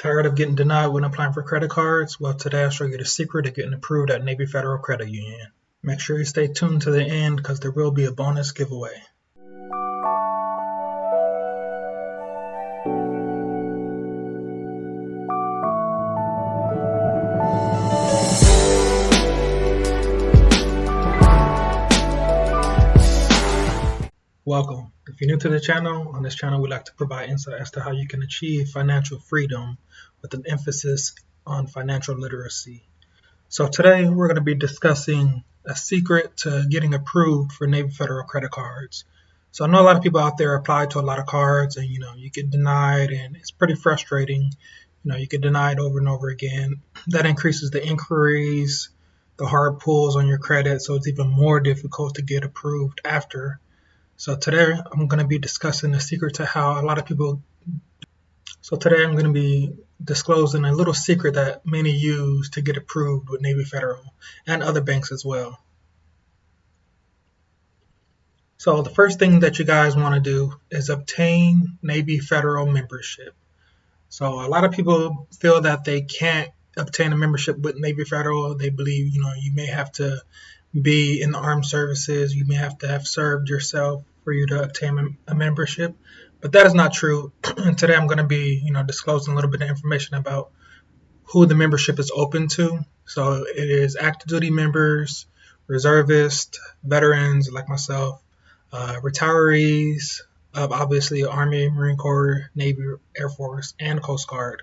Tired of getting denied when applying for credit cards? Well, today I'll show you the secret of getting approved at Navy Federal Credit Union. Make sure you stay tuned to the end because there will be a bonus giveaway. Welcome. If you're new to the channel, on this channel we like to provide insight as to how you can achieve financial freedom with an emphasis on financial literacy. So today we're going to be discussing a secret to getting approved for Navy Federal credit cards. So I know a lot of people out there apply to a lot of cards and you get denied, and it's pretty frustrating. You get denied over and over again. That increases the inquiries, the hard pulls on your credit, so it's even more difficult to get approved after. So today I'm going to be discussing the secret to how a lot of people. So today I'm going to be disclosing a little secret that many use to get approved with Navy Federal and other banks as well. So the first thing that you guys want to do is obtain Navy Federal membership. So a lot of people feel that they can't obtain a membership with Navy Federal. They believe, you may have to be in the armed services. You may have to have served yourself for you to obtain a membership, but that is not true. And today I'm going to be, disclosing a little bit of information about who the membership is open to. So it is active duty members, reservists, veterans like myself, retirees of obviously Army, Marine Corps, Navy, Air Force, and Coast Guard.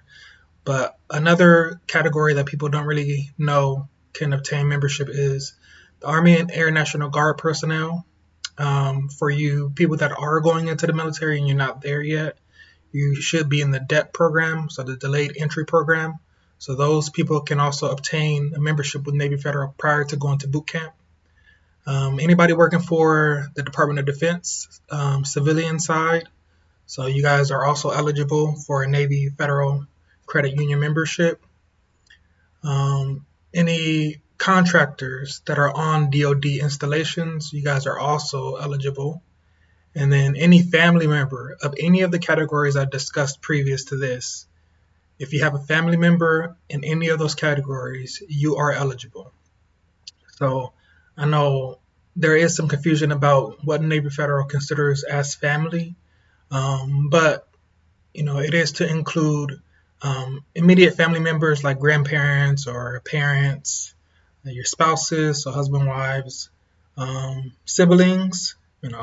But another category that people don't really know can obtain membership is the Army and Air National Guard personnel. For you people that are going into the military and you're not there yet, you should be in the DEP program, so the delayed entry program. So those people can also obtain a membership with Navy Federal prior to going to boot camp. Anybody working for the Department of Defense, civilian side, so you guys are also eligible for a Navy Federal Credit Union membership. Any contractors that are on DoD installations, you guys are also eligible. And then any family member of any of the categories I discussed previous to this, if you have a family member in any of those categories, you are eligible. So I know there is some confusion about what Navy Federal considers as family, but it is to include immediate family members like grandparents or parents, your spouses, so husband, wives, siblings,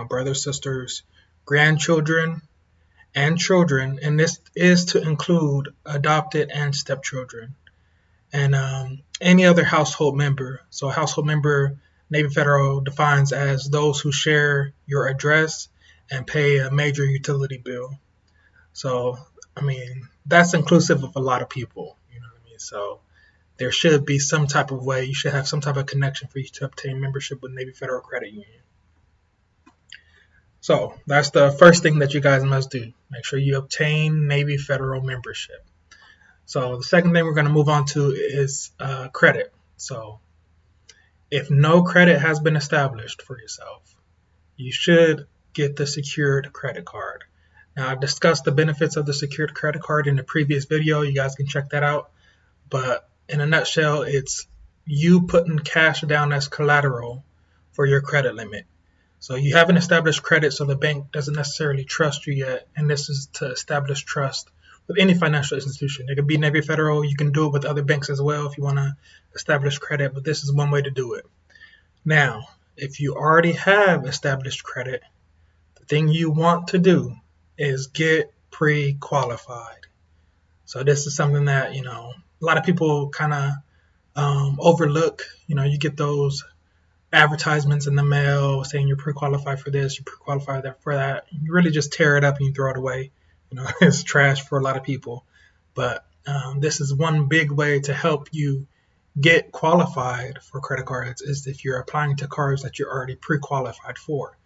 brothers, sisters, grandchildren, and children. And this is to include adopted and stepchildren, and any other household member. So a household member, Navy Federal defines as those who share your address and pay a major utility bill. So, that's inclusive of a lot of people, So there should be some type of way, you should have some type of connection for you to obtain membership with Navy Federal Credit Union. So that's the first thing that you guys must do. Make sure you obtain Navy Federal membership. So the second thing we're going to move on to is credit. So if no credit has been established for yourself, you should get the secured credit card. Now, I discussed the benefits of the secured credit card in the previous video. You guys can check that out. But in a nutshell, it's you putting cash down as collateral for your credit limit. So you haven't established credit, so the bank doesn't necessarily trust you yet. And this is to establish trust with any financial institution. It could be Navy Federal. You can do it with other banks as well if you want to establish credit, but this is one way to do it. Now, if you already have established credit, the thing you want to do is get pre-qualified. So this is something that, a lot of people kind of overlook. You get those advertisements in the mail saying you're pre-qualified for this, you're pre-qualified for that. You really just tear it up and you throw it away. It's trash for a lot of people. But this is one big way to help you get qualified for credit cards, is if you're applying to cards that you're already pre-qualified for.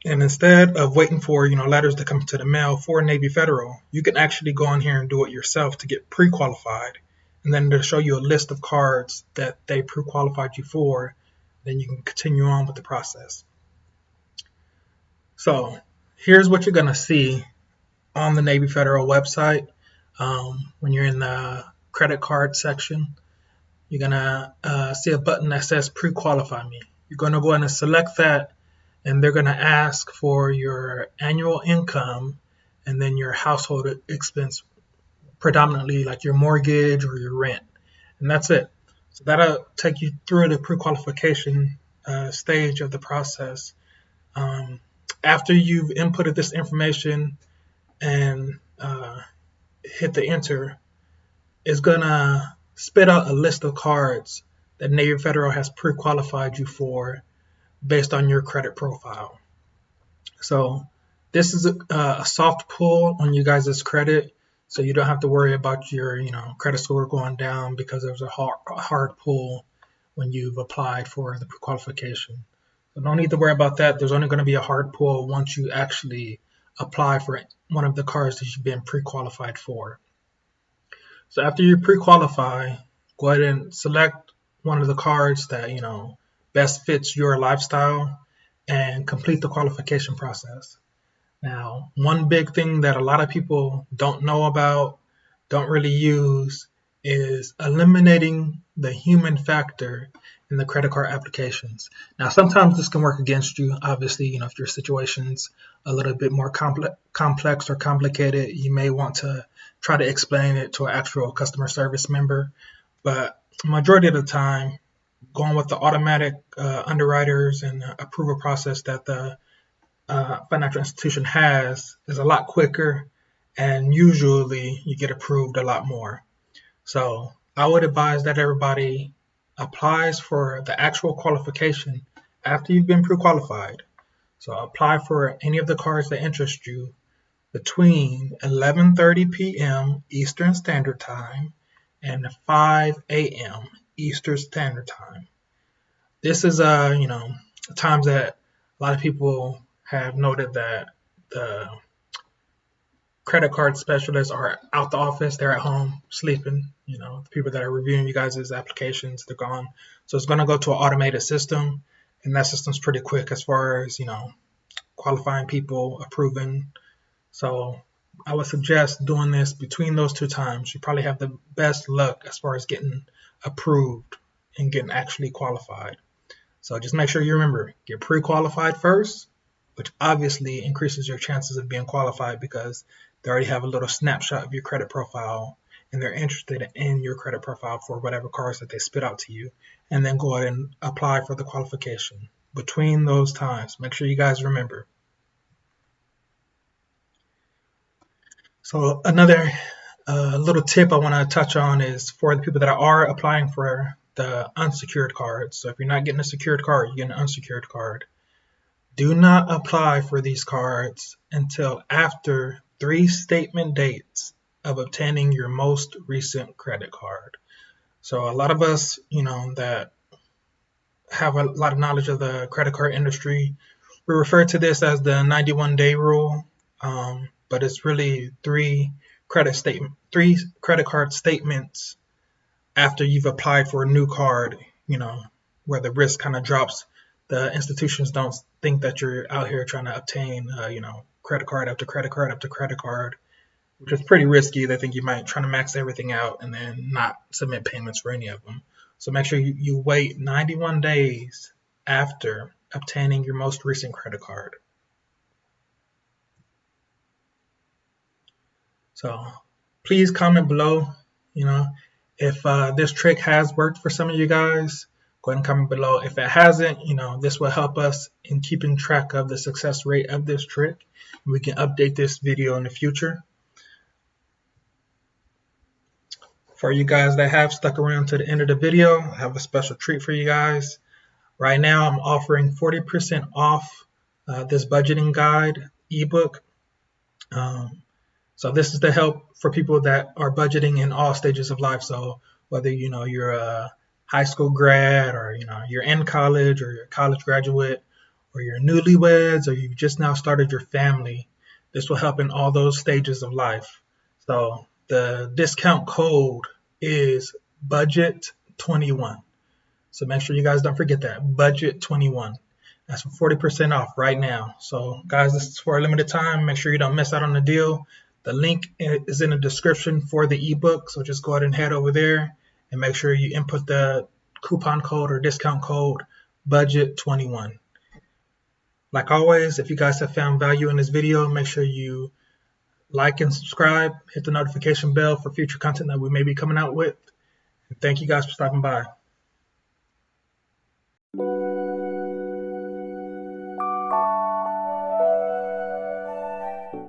And instead of waiting for letters to come to the mail for Navy Federal, you can actually go on here and do it yourself to get pre-qualified. And then they'll show you a list of cards that they pre-qualified you for. Then you can continue on with the process. So here's what you're going to see on the Navy Federal website. When you're in the credit card section, you're gonna see a button that says pre-qualify me. You're gonna go in and select that, and they're gonna ask for your annual income and then your household expense, predominantly like your mortgage or your rent, and that's it. So that'll take you through the pre-qualification stage of the process. After you've inputted this information and hit the enter, it's gonna spit out a list of cards that Navy Federal has pre-qualified you for based on your credit profile. So this is a soft pull on you guys' credit, so you don't have to worry about your credit score going down because there's a hard pull when you've applied for the pre-qualification. So no need to worry about that. There's only going to be a hard pull once you actually apply for one of the cards that you've been pre-qualified for. So after you pre-qualify, go ahead and select one of the cards that best fits your lifestyle and complete the qualification process. Now, one big thing that a lot of people don't know about, don't really use, is eliminating the human factor in the credit card applications. Now, sometimes this can work against you. Obviously, if your situation's a little bit more complex or complicated, you may want to try to explain it to an actual customer service member. But majority of the time, going with the automatic underwriters and approval process that the financial institution has is a lot quicker, and usually you get approved a lot more. So I would advise that everybody applies for the actual qualification after you've been pre-qualified. So apply for any of the cards that interest you between 11:30 p.m. Eastern Standard Time and 5 a.m. Eastern Standard Time. This is times that a lot of people have noted that the credit card specialists are out the office, they're at home sleeping. The people that are reviewing you guys' applications, they're gone. So it's going to go to an automated system, and that system's pretty quick as far as qualifying people, approving. So I would suggest doing this between those two times. You probably have the best luck as far as getting approved and getting actually qualified. So just make sure you remember, get pre-qualified first, which obviously increases your chances of being qualified because they already have a little snapshot of your credit profile and they're interested in your credit profile for whatever cards that they spit out to you. And then go ahead and apply for the qualification. Between those times, make sure you guys remember. So another little tip I want to touch on is for the people that are applying for the unsecured card. So if you're not getting a secured card, you get an unsecured card. Do not apply for these cards until after 3 statement dates of obtaining your most recent credit card. So a lot of us, that have a lot of knowledge of the credit card industry, we refer to this as the 91-day rule, but it's really 3 credit card statements after you've applied for a new card, where the risk kind of drops. The institutions don't think that you're out here trying to obtain, credit card after credit card after credit card, which is pretty risky. They think you might try to max everything out and then not submit payments for any of them. So make sure you wait 91 days after obtaining your most recent credit card. So please comment below, if this trick has worked for some of you guys. Go ahead and comment below. If it hasn't, this will help us in keeping track of the success rate of this trick. We can update this video in the future. For you guys that have stuck around to the end of the video, I have a special treat for you guys. Right now, I'm offering 40% off this budgeting guide ebook. So this is to help for people that are budgeting in all stages of life. So whether you're a high school grad, or you're in college, or you're a college graduate, or you're newlyweds, or you've just now started your family, this will help in all those stages of life. So the discount code is budget21. So make sure you guys don't forget that, budget21. That's for 40% off right now. So guys, this is for a limited time. Make sure you don't miss out on the deal. The link is in the description for the ebook, so just go ahead and head over there and make sure you input the coupon code or discount code budget21. Like always, if you guys have found value in this video, make sure you like and subscribe, hit the notification bell for future content that we may be coming out with. And thank you guys for stopping by.